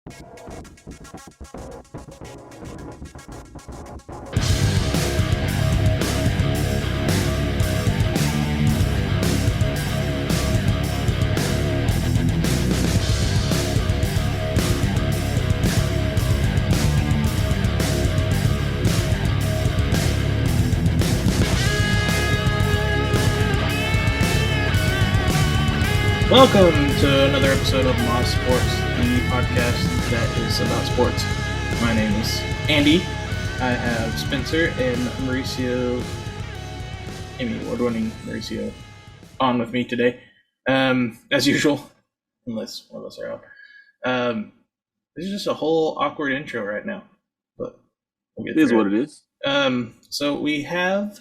Welcome to another episode of Moss Sports, the podcast that is about sports. My name is Andy. I have Spencer and Mauricio, Emmy award-winning Mauricio, on with me today, as usual, unless one of us are out. This is just a whole awkward intro right now, but we'll get it is what it is. So we have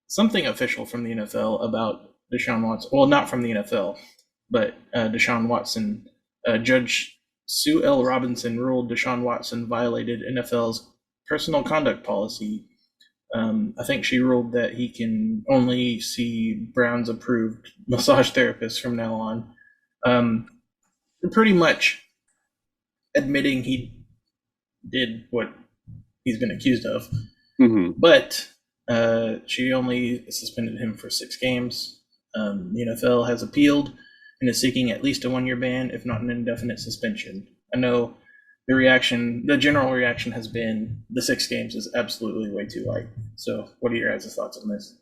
something official from the NFL about Deshaun Watson. Well, not from the NFL, but Deshaun Watson. Judge Sue L. Robinson ruled Deshaun Watson violated NFL's personal conduct policy. I think she ruled that he can only see Browns-approved massage therapists from now on. Pretty much admitting he did what he's been accused of. Mm-hmm. But she only suspended him for 6 games. The NFL has appealed and is seeking at least a 1-year ban, if not an indefinite suspension. I know the general reaction has been the 6 games is absolutely way too light. So what are your guys' thoughts on this?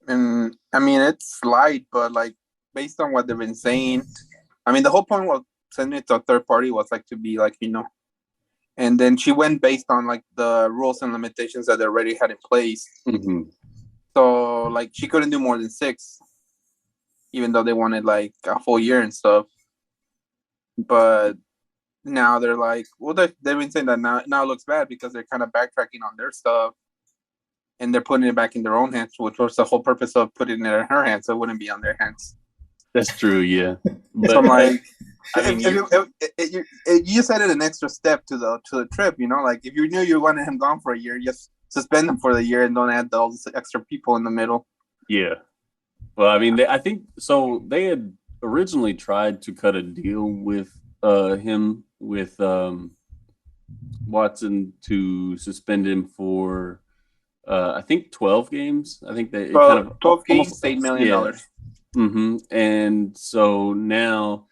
I mean, it's light, but like based on what they've been saying, I mean, the whole point of sending it to a third party was like to be like, and then she went based on like the rules and limitations that they already had in place. Mm-hmm. So like she couldn't do more than 6, even though they wanted like a full year and stuff. But now they're like, well, they've been saying that now it looks bad because they're kind of backtracking on their stuff and they're putting it back in their own hands, which was the whole purpose of putting it in her hands, so it wouldn't be on their hands. That's true, yeah. But so I'm like, I mean, you just added an extra step to the trip, like if you knew you wanted him gone for a year, just suspend him for the year and don't add all those extra people in the middle. Yeah. Well, I mean, I think so. They had originally tried to cut a deal with him with Watson to suspend him for I think 12 games. I think they 12 games, $8 million. Yeah. Mm-hmm. And so now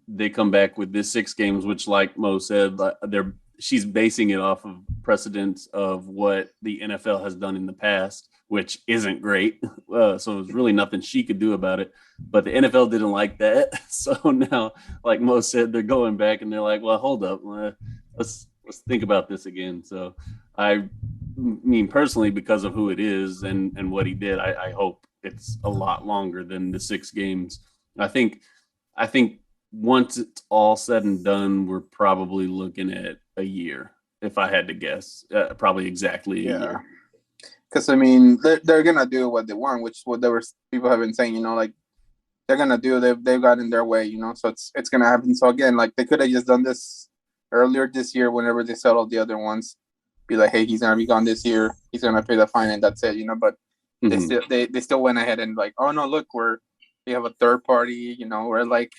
they come back with this 6 games, which, like Mo said, she's basing it off of precedents of what the NFL has done in the past, which isn't great. So there's really nothing she could do about it. But the NFL didn't like that. So now, like Mo said, they're going back and they're like, well, hold up. Let's think about this again. So I mean, personally, because of who it is and what he did, I hope it's a lot longer than the 6 games. I think once it's all said and done, we're probably looking at a year, if I had to guess. Probably exactly a year. Because, I mean, they're going to do what they want, which is what people have been saying, like, they're going to do, they've got in their way, so it's going to happen. So, again, like, they could have just done this earlier this year whenever they settled the other ones. Be like, hey, he's going to be gone this year. He's going to pay the fine, and that's it, But mm-hmm. they still went ahead and, like, oh, no, look, we have a third party, we're like,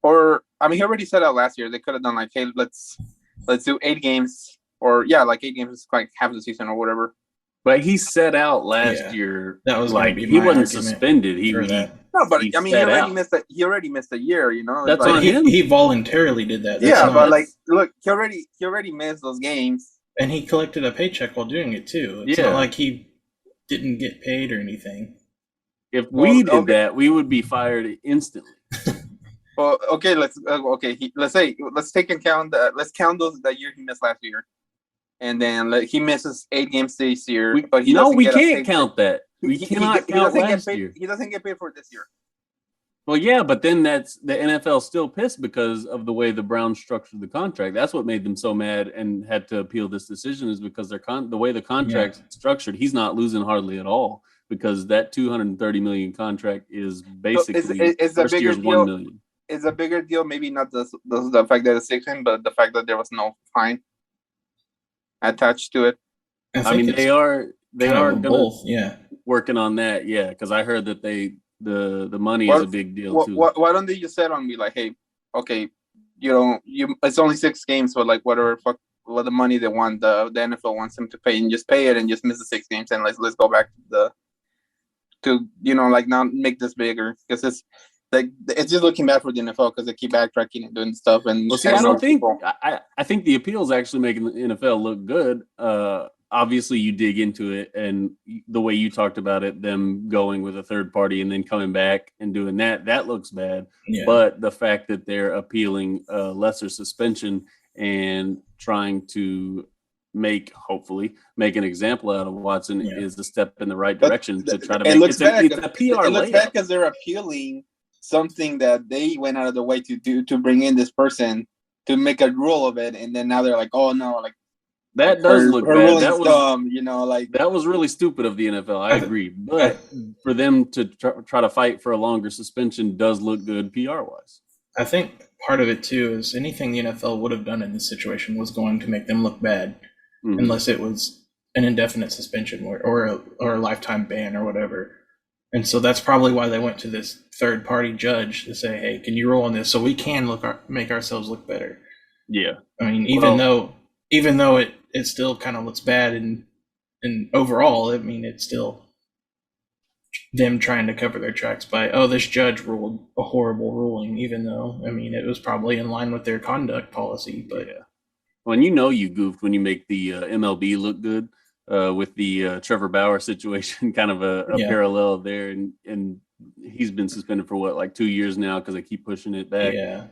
or I mean, he already said out last year they could have done like, hey, let's do 8 games, or like 8 games is like half the season or whatever. But he set out last year that was like he wasn't suspended. But I mean, he already missed a year. That's like, on him. He voluntarily did that. But like, look, he already missed those games, and he collected a paycheck while doing it too. It's not like he didn't get paid or anything. If we did that, we would be fired instantly. Well, okay, let's take account let's count those that year he missed last year, and then he misses 8 games this year. We can't count that. We cannot count last year. He doesn't get paid for this year. Well, yeah, but then that's the NFL still pissed because of the way the Browns structured the contract. That's what made them so mad and had to appeal this decision, is because the way the contract's structured, he's not losing hardly at all, because that $230 million contract is basically first year's $1 million. Is a bigger deal, maybe not the fact that it's 6 games, but the fact that there was no fine attached to it. I mean, they are both, working on that, because I heard that they the money is a big deal too. Why don't they just set on me like, hey, okay, it's only 6 games, but like whatever what the money they want, the NFL wants them to pay, and just pay it and just miss the 6 games, and let's go back to like not make this bigger, because it's like it's just looking bad for the NFL because they keep backtracking and doing stuff. And well, see, I think the appeal is actually making the NFL look good. Obviously, you dig into it, and the way you talked about it, them going with a third party and then coming back and doing that looks bad. Yeah. But the fact that they're appealing a lesser suspension and trying to hopefully make an example out of Watson is a step in the right direction to try to make it. It's a PR it looks bad because they're appealing something that they went out of the way to do, to bring in this person to make a rule of it, and then now they're like, oh no, like that does look bad. That was dumb, that was really stupid of the NFL. I agree, but for them to try to fight for a longer suspension does look good PR wise. I think part of it too is anything the NFL would have done in this situation was going to make them look bad, unless it was an indefinite suspension or a lifetime ban or whatever. And so that's probably why they went to this third party judge to say, hey, can you rule on this so we can make ourselves look better? Yeah. I mean, even though it still kind of looks bad and overall, I mean, it's still them trying to cover their tracks by, this judge ruled a horrible ruling, even though, I mean, it was probably in line with their conduct policy. But yeah. Well, and you goofed when you make the MLB look good with the Trevor Bauer situation, kind of a parallel there. And he's been suspended for like 2 years now because they keep pushing it back. Yeah.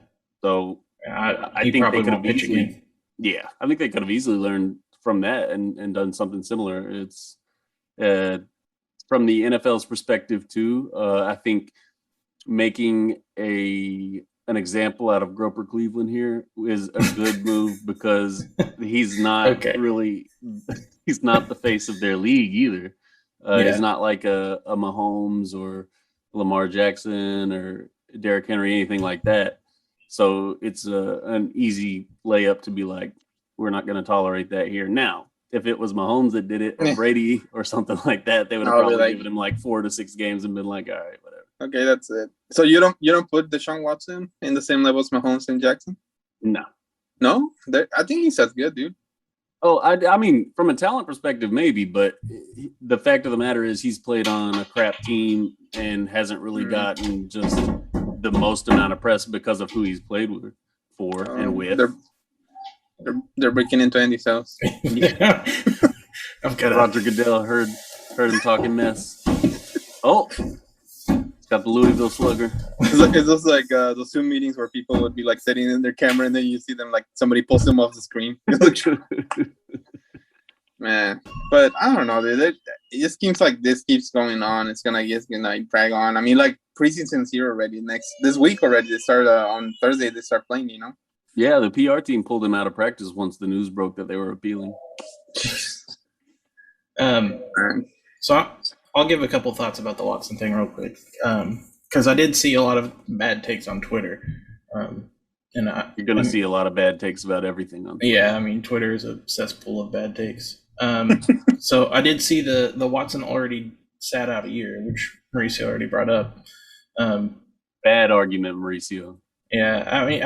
So I think they could have easily, I think they could have easily learned from that and done something similar. It's from the NFL's perspective too. I think making an example out of Groper Cleveland here is a good move because he's not he's not the face of their league either. He's not like a Mahomes or Lamar Jackson or Derrick Henry, anything like that. So it's an easy layup to be like, we're not going to tolerate that here. Now, if it was Mahomes that did it or Brady or something like that, they would have probably given him like 4 to 6 games and been like, all right, whatever. Okay, that's it. So you don't put Deshaun Watson in the same level as Mahomes and Jackson? No. No? I think he's as good, dude. Oh, I mean, from a talent perspective, maybe, but the fact of the matter is he's played on a crap team and hasn't really gotten just the most amount of press because of who he's played with and with. They're breaking into Andy's house. Yeah. Roger Goodell heard him talking mess. Oh, it's got the Louisville Slugger. It's just like those Zoom meetings where people would be like sitting in their camera and then you see them like somebody pulls them off the screen. Man, but I don't know, dude. It just seems like this keeps going on. It's gonna drag on. I mean, like preseason's here already. This week already. They start on Thursday. They start playing. Yeah, the PR team pulled him out of practice once the news broke that they were appealing. So I'll give a couple thoughts about the Watson thing real quick, because I did see a lot of bad takes on Twitter. You're going to see a lot of bad takes about everything on Twitter. Yeah, I mean, Twitter is a cesspool of bad takes. So I did see the Watson already sat out a year, which Mauricio already brought up. Bad argument, Mauricio. Yeah, I mean,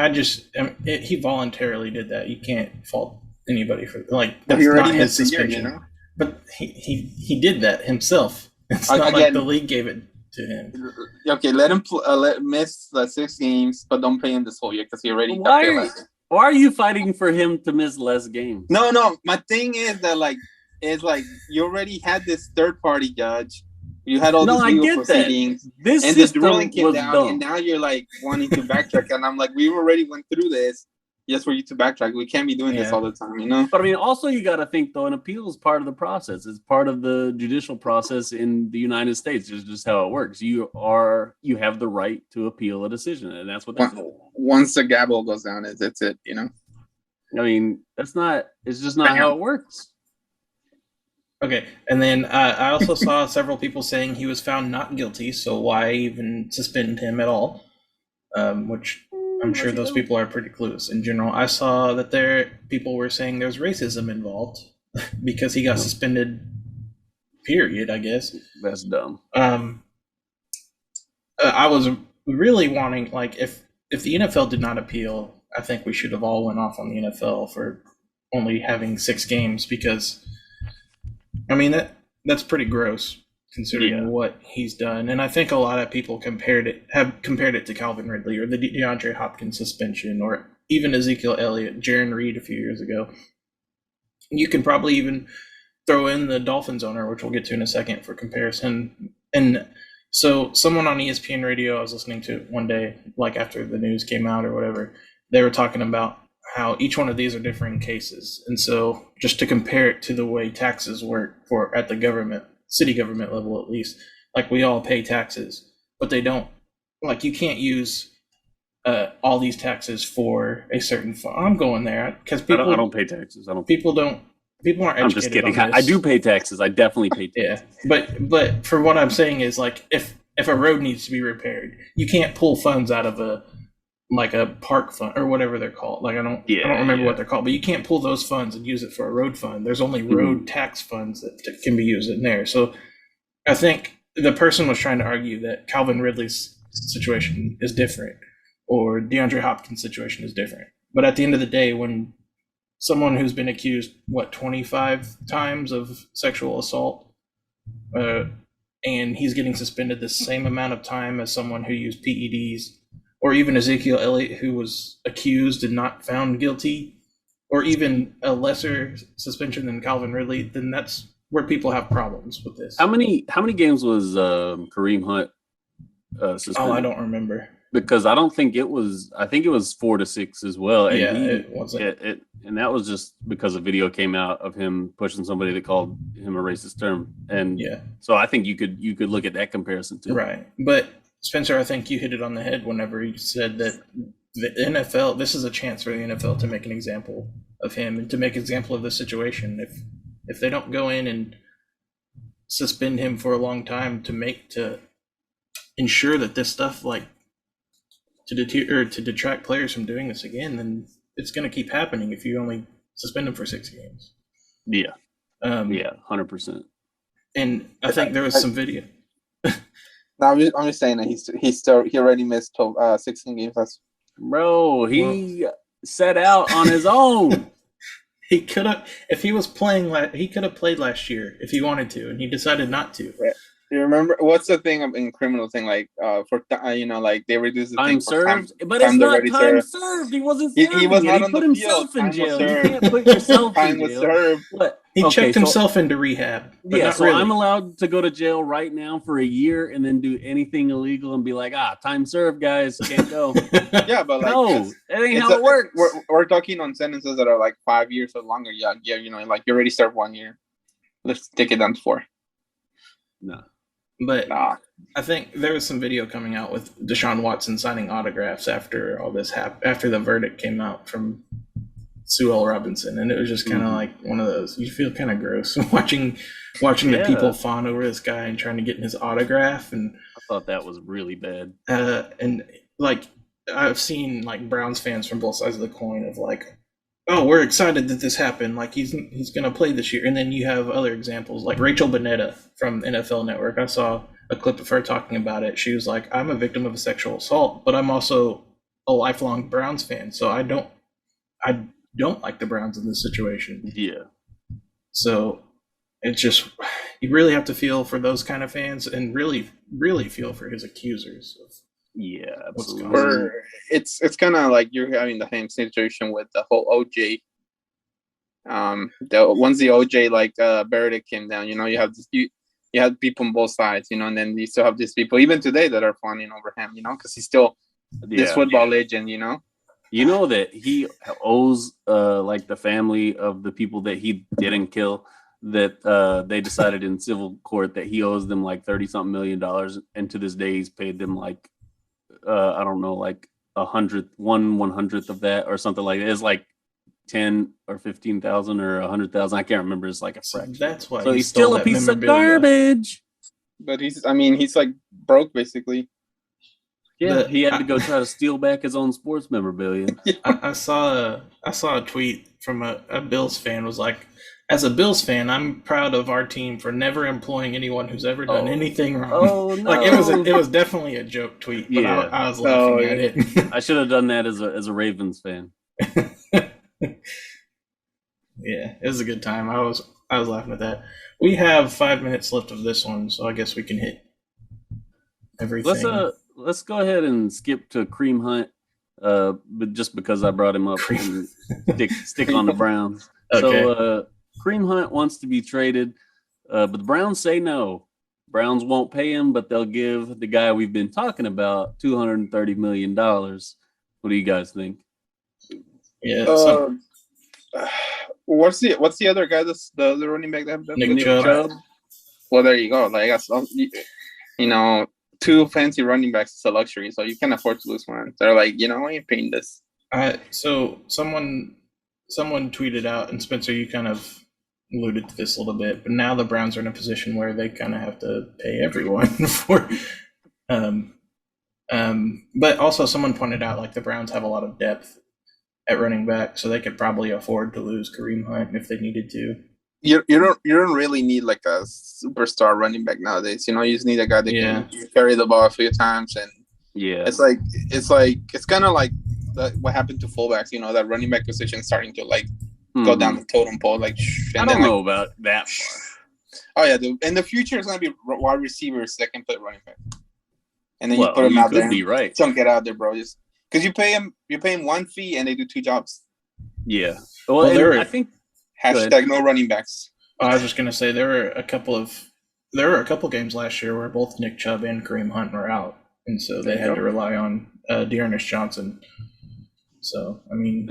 he voluntarily did that. You can't fault anybody for that's he already not his missed suspension. A year, But he did that himself. It's not like the league gave it to him. Okay, let him miss 6 games, but don't pay him this whole year because he already got paid last year. Why are you fighting for him to miss less games? No. My thing is that it's like you already had this third party judge. You had all these legal proceedings. This and this ruling came down, dumb. And now you're like wanting to backtrack. And I'm like, we already went through this. Just for you to backtrack. We can't be doing this all the time, But I mean, also you got to think though, an appeal is part of the process. It's part of the judicial process in the United States. It's just how it works. You have the right to appeal a decision, and that's what that's once the gavel goes down, it's it. I mean, it's just not how it works. Okay, and then I also saw several people saying he was found not guilty, so why even suspend him at all? Which I'm sure those people are pretty clueless in general. I saw that people were saying there's racism involved because he got suspended, period, I guess. That's dumb. I was really wanting, like, if the NFL did not appeal, I think we should have all went off on the NFL for only having 6 games, because I mean that's pretty gross considering what he's done. And I think a lot of people have compared it to Calvin Ridley or the DeAndre Hopkins suspension, or even Ezekiel Elliott, Jaron Reed a few years ago. You can probably even throw in the Dolphins owner, which we'll get to in a second, for comparison. And so someone on ESPN radio I was listening to one day, like after the news came out or whatever, they were talking about how each one of these are differing cases. And so just to compare it to the way taxes work for at the government, city government level at least, like we all pay taxes, but they don't, like you can't use all these taxes for a certain fund. I'm going there because people I don't pay taxes. People aren't educated. I'm just kidding. On this. I do pay taxes. I definitely pay taxes. Yeah, but for what I'm saying is, like, if a road needs to be repaired, you can't pull funds out of a park fund or whatever they're called. Like I don't remember what they're called, but you can't pull those funds and use it for a road fund. There's only road tax funds that can be used in there. So I think the person was trying to argue that Calvin Ridley's situation is different, or DeAndre Hopkins' situation is different. But at the end of the day, when someone who's been accused 25 times of sexual assault, and he's getting suspended the same amount of time as someone who used PEDs, or even Ezekiel Elliott, who was accused and not found guilty, or even a lesser suspension than Calvin Ridley, then that's where people have problems with this. How many games was Kareem Hunt suspended? Oh, I don't remember. Because I don't think it was. I think it was 4 to 6 as well. And it wasn't. And that was just because a video came out of him pushing somebody that called him a racist term. And so I think you could look at that comparison too. Right, but Spencer, I think you hit it on the head whenever you said that the NFL. This is a chance for the NFL to make an example of him and to make an example of the situation. If they don't go in and suspend him for a long time to ensure that this stuff to detract players from doing this again, then it's going to keep happening if you only suspend them for 6 games. Yeah. 100%. And I think there was some video. No, I'm just saying that he already missed 16 games. Bro, he set out on his own. He could have, if he was playing, he could have played last year if he wanted to, and he decided not to. Yeah. You remember what's the thing in criminal thing, like like they reduce the time thing served, for but it's not time served. He wasn't. He was not he on put the himself field. in jail. You can't put yourself in jail. What? He checked himself into rehab. Yeah, so really. I'm allowed to go to jail right now for a year and then do anything illegal and be like, time served, guys, can't go. Yeah, but no, that ain't how it works. We're talking on sentences that are like 5 years or longer. Yeah, like you already served 1 year. Let's take it down to 4. No. But I think there was some video coming out with Deshaun Watson signing autographs after all this happened, after the verdict came out from Sue L. Robinson, and it was just kind of like one of those. You feel kind of gross watching the people fawn over this guy and trying to get in his autograph. And I thought that was really bad. And like I've seen like Browns fans from both sides of the coin of like, oh, we're excited that this happened. Like he's going to play this year. And then you have other examples like Rachel Bonnetta from NFL Network. I saw a clip of her talking about it. She was like, I'm a victim of a sexual assault, but I'm also a lifelong Browns fan. So I don't like the Browns in this situation. Yeah. So it's just, you really have to feel for those kind of fans and really, really feel for his accusers. Yeah, absolutely. It's kind of like you're having the same situation with the whole OJ. Once the OJ verdict came down, you have this, you have people on both sides, and then you still have these people even today that are fawning over him, because he's still this football legend, You know that he owes the family of the people that he didn't kill, that they decided in civil court that he owes them like $30-something million, and to this day he's paid them like I don't know, like 1/100th of that or something like that. It's like 10 or 15,000 or 100,000. I can't remember. It's like a fraction. That's why. So he's still a piece of garbage. But he's like broke basically. Yeah, he had to go try to steal back his own sports memorabilia. I saw a tweet from a Bills fan was like, As a Bills fan, I'm proud of our team for never employing anyone who's ever done anything wrong. Oh no! Like it was definitely a joke tweet, but Yeah. I was laughing at it. I should have done that as a Ravens fan. Yeah, it was a good time. I was laughing at that. We have 5 minutes left of this one, so I guess we can hit everything. Let's go ahead and skip to Kareem Hunt, but just because I brought him up and stick on the Browns. Okay. So Kareem Hunt wants to be traded, but the Browns say no. Browns won't pay him, but they'll give the guy we've been talking about $230 million. What do you guys think? Yeah. What's the other guy? The other running back that Nick Chubb. Well, there you go. Like, two fancy running backs is a luxury, so you can't afford to lose one. They're like, I ain't paying this. So someone tweeted out, and Spencer, you kind of alluded to this a little bit, but now the Browns are in a position where they kind of have to pay everyone for. But also someone pointed out, like, the Browns have a lot of depth at running back, so they could probably afford to lose Kareem Hunt if they needed to. You don't really need like a superstar running back nowadays. You just need a guy that can carry the ball a few times, and it's kind of like what happened to fullbacks. That running back position starting to go down the totem pole. Like, I don't know about that far. Oh yeah, in the future it's gonna be wide receivers that can play running back, and then you put them out there. Be right. Chunk it out there, bro. Just because you pay him one fee and they do two jobs. Yeah. Well, I think. Hashtag no running backs. I was just gonna say there were a couple games last year where both Nick Chubb and Kareem Hunt were out, and so they had to rely on Dearness Johnson. So I mean,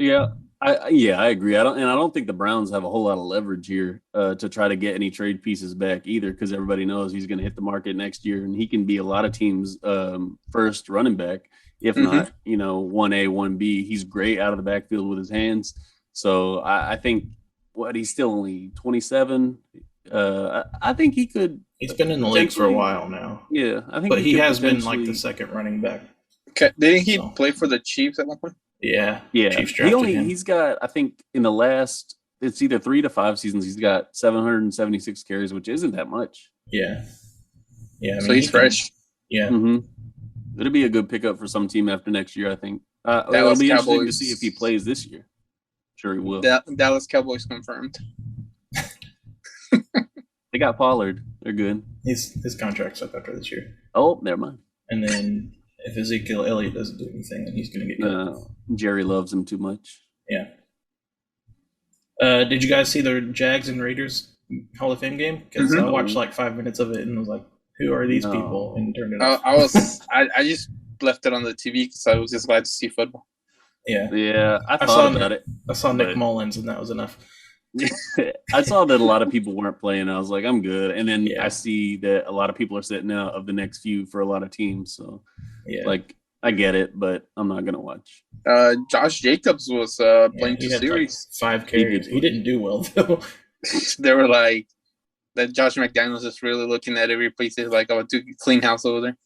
I agree. I don't think the Browns have a whole lot of leverage here to try to get any trade pieces back either, because everybody knows he's going to hit the market next year, and he can be a lot of teams' first running back, if not 1A, 1B. He's great out of the backfield with his hands. So I think. He's still only 27. I think he could. He's been in the league for a while now. Yeah, I think. But he has been like the second running back. Okay. Didn't he play for the Chiefs at one point? Yeah. Chiefs drafted him. He's got, I think, in the last, it's either 3 to 5 seasons, he's got 776 carries, which isn't that much. Yeah. Yeah. So he's fresh. Yeah. Mm-hmm. It'll be a good pickup for some team after next year, I think. It'll be interesting to see if he plays this year. Sure he will. Dallas Cowboys confirmed. They got Pollard. They're good. His contract's up after this year. Oh, never mind. And then if Ezekiel Elliott doesn't do anything, then he's going to get cut. Jerry loves him too much. Yeah. Did you guys see the Jags and Raiders Hall of Fame game? Because I watched like 5 minutes of it and was like, who are these people? And turned it off. I just left it on the TV because I was just glad to see football. Yeah. I thought about it. I saw Nick Mullins, and that was enough. I saw that a lot of people weren't playing. I was like, I'm good. And then I see that a lot of people are sitting out of the next few for a lot of teams. So, I get it, but I'm not gonna watch. Josh Jacobs was playing the series. Like 5 carries. He didn't do well though. They were like that. Josh McDaniels is really looking at every place. He's like, "Oh, to clean house over there."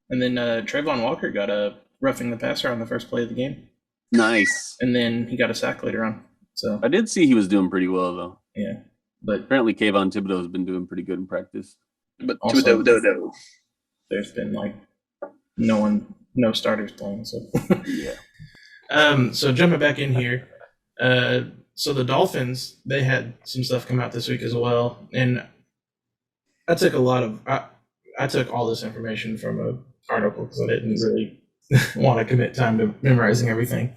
And then Trayvon Walker got a roughing the passer on the first play of the game. Nice. And then he got a sack later on. So I did see he was doing pretty well though. Yeah, but apparently Kayvon Thibodeau has been doing pretty good in practice. But also, there's been like no starters playing. So so jumping back in here, so the Dolphins, they had some stuff come out this week as well, and I took I took all this information from an article because I didn't really want to commit time to memorizing everything.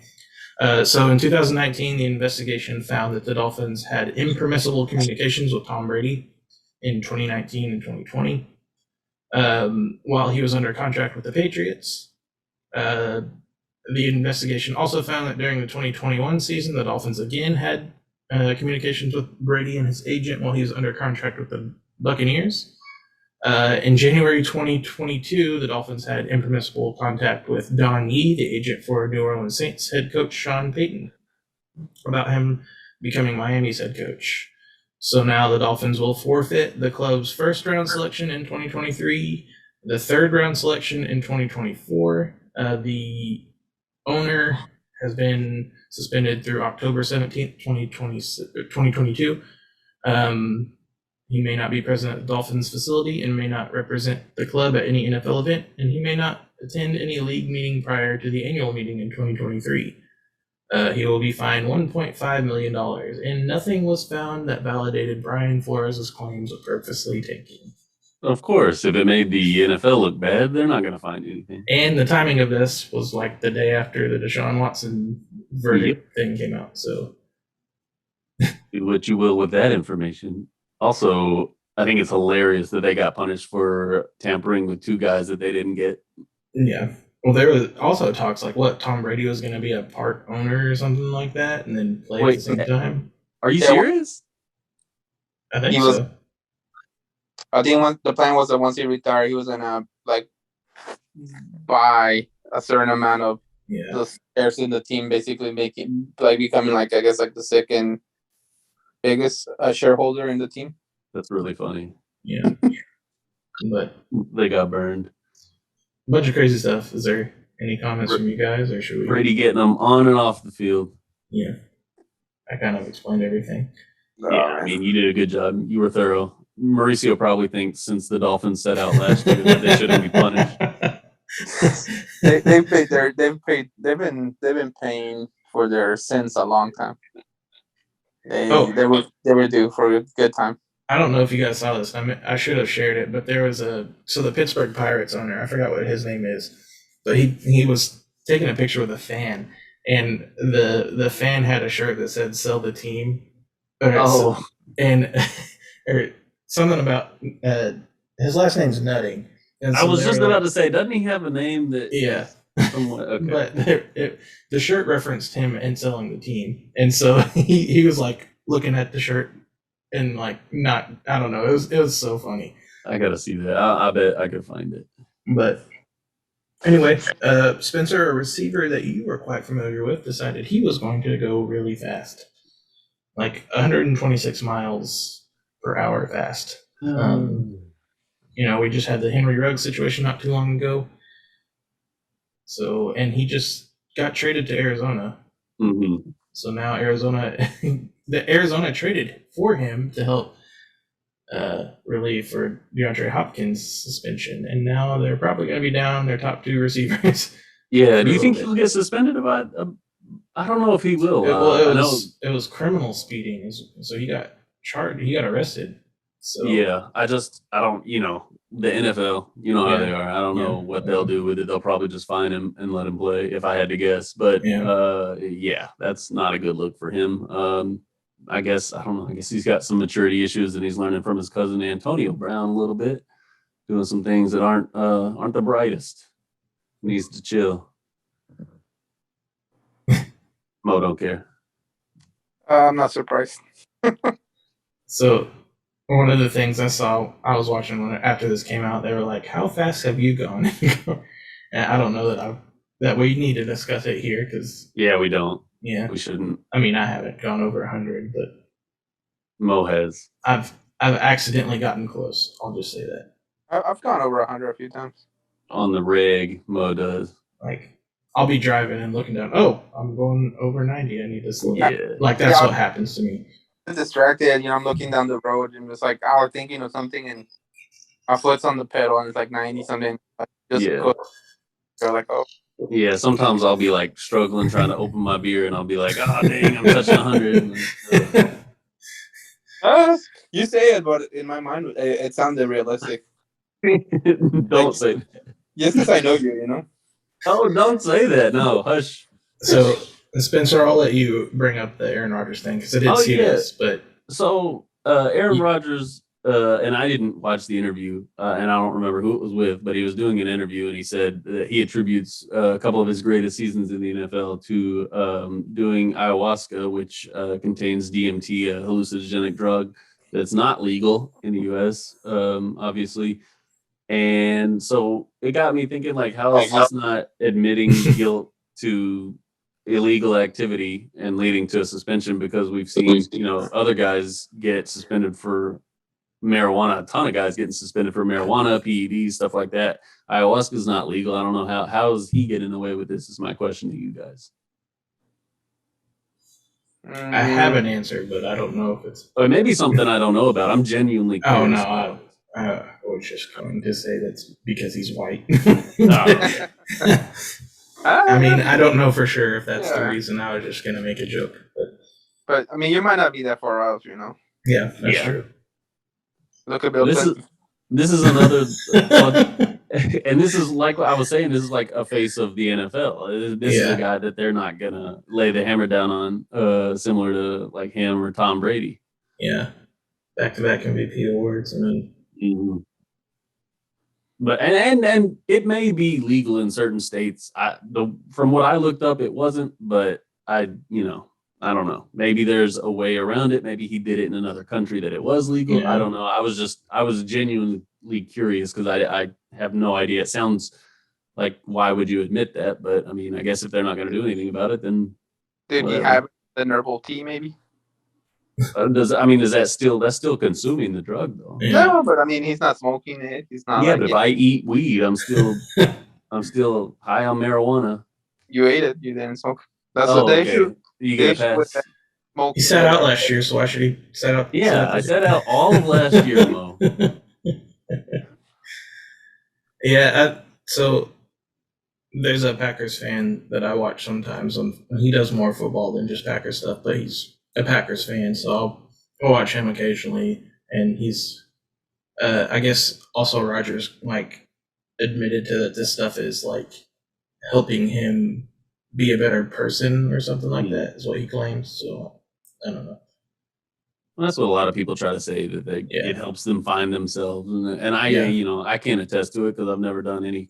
So in 2019, the investigation found that the Dolphins had impermissible communications with Tom Brady in 2019 and 2020 while he was under contract with the Patriots. The investigation also found that during the 2021 season, the Dolphins again had communications with Brady and his agent while he was under contract with the Buccaneers. In January 2022, the Dolphins had impermissible contact with Don Yee, the agent for New Orleans Saints head coach Sean Payton, about him becoming Miami's head coach. So now the Dolphins will forfeit the club's first-round selection in 2023, the third-round selection in 2024. The owner has been suspended through October 17th, 2022. He may not be present at the Dolphins facility and may not represent the club at any NFL event, and he may not attend any league meeting prior to the annual meeting in 2023. He will be fined $1.5 million, and nothing was found that validated Brian Flores' claims of purposely taking. Of course, if it made the NFL look bad, they're not going to find anything. And the timing of this was like the day after the Deshaun Watson verdict thing came out. So do what you will with that information. Also, I think it's hilarious that they got punished for tampering with two guys that they didn't get. Yeah. Well, there was also talks like what Tom Brady was going to be a part owner or something like that, and then play at the same time. Are you serious? I think so. I think the plan was that once he retired, he was gonna like buy a certain amount of the shares in the team, basically becoming like, I guess, like the second biggest shareholder in the team. That's really funny. Yeah. But they got burned. A bunch of crazy stuff. Is there any comments from you guys, or should we? Brady getting them on and off the field. Yeah. I kind of explained everything. Yeah, I mean, you did a good job. You were thorough. Mauricio probably thinks since the Dolphins set out last year that they shouldn't be punished. They've been paying for their sins a long time. They were due for a good time. I don't know if you guys saw this. I should have shared it, but there was the Pittsburgh Pirates owner, I forgot what his name is, but he was taking a picture with a fan, and the fan had a shirt that said "Sell the team," and or something about his last name's Nutting. And so I was just about to say, doesn't he have a name that? Yeah. Somewhat, okay. But the shirt referenced him and selling the team, and so he was like looking at the shirt and like not. I don't know. It was so funny. I gotta see that. I bet I could find it. But anyway, Spencer, a receiver that you were quite familiar with, decided he was going to go really fast, like 126 miles per hour fast. We just had the Henry Ruggs situation not too long ago. So, and he just got traded to Arizona. Mm-hmm. So now Arizona traded for him to help relieve for DeAndre Hopkins' suspension, and now they're probably going to be down their top two receivers. Yeah, do you think he'll get suspended about? I don't know if he will. It was criminal speeding, so he got charged. He got arrested. So yeah, I don't. The NFL, how they are. I don't know what they'll do with it. They'll probably just fine him and let him play, if I had to guess. But that's not a good look for him. I guess I don't know. I guess he's got some maturity issues, and he's learning from his cousin Antonio Brown a little bit, doing some things that aren't the brightest. Needs to chill. Mo don't care. I'm not surprised. So one of the things I was watching after this came out, they were like, "How fast have you gone?" And I don't know that we need to discuss it here because we don't. Yeah, we shouldn't. I mean, I haven't gone over 100, but Mo has. I've accidentally gotten close. I'll just say that. I've gone over 100 a few times. On the rig, Mo does. Like, I'll be driving and looking down. Oh, I'm going over 90. I need to slow down. Like, that's what happens to me. I'm distracted. I'm looking down the road and just like I was thinking of something, and my foot's on the pedal and it's like 90 something. So like, oh. Yeah, sometimes I'll be like struggling trying to open my beer, and I'll be like, "Oh dang, I'm touching 100." You say it, but in my mind, it sounded realistic. Don't say that. Yes, because I know you. Oh, don't say that. No, hush. So, Spencer, I'll let you bring up the Aaron Rodgers thing because I did see this. But so Aaron Rodgers. And I didn't watch the interview, and I don't remember who it was with, but he was doing an interview, and he said that he attributes a couple of his greatest seasons in the NFL to doing ayahuasca, which contains DMT, a hallucinogenic drug that's not legal in the U.S., obviously. And so it got me thinking, like, how is this not admitting guilt to illegal activity and leading to a suspension? Because we've seen, other guys get suspended for marijuana, a ton of guys getting suspended for marijuana, PEDs, stuff like that. Ayahuasca is not legal. I don't know how is he getting away with this is my question to you guys. I have an answer, but I don't know if it's. Or maybe something I don't know about. I'm genuinely Oh curious. no, I was just going to say that's because he's white. Oh, I mean, I don't know for sure if that's the Yeah. reason. I was just gonna make a joke, But I mean, you might not be that far out, you know. yeah, that's Yeah. true. Look at Bill This Clinton. is another, and this is like what I was saying. This is like a face of the NFL. This is Yeah. a guy that they're not gonna lay the hammer down on, similar to like him or Tom Brady. Yeah, back-to-back MVP awards. I mean, Mhm. But and it may be legal in certain states. From what I looked up, it wasn't. But I don't know. Maybe there's a way around it. Maybe he did it in another country that it was legal. Yeah. I don't know. I was genuinely curious because I have no idea. It sounds like, why would you admit that? But I mean, I guess if they're not going to do anything about it, then Did he whatever. have the herbal tea? Maybe. That's still consuming the drug though? Yeah. No, but I mean, he's not smoking it. He's not. Yeah, like, but if I eat weed, I'm still high on marijuana. you ate it. You didn't smoke. That's Oh, the okay. issue. You The get a issue with pass. that smoke. He sat out last year, so why should he set out? Yeah, I sat out all of last year, Mo. Yeah, so there's a Packers fan that I watch sometimes. He does more football than just Packers stuff, but he's a Packers fan, so I'll watch him occasionally. And he's, I guess, also Rogers like admitted to that this stuff is like helping him be a better person or something like that, is what he claims. So I don't know. Well, that's what a lot of people try to say, that it helps them find themselves, and I can't attest to it because I've never done any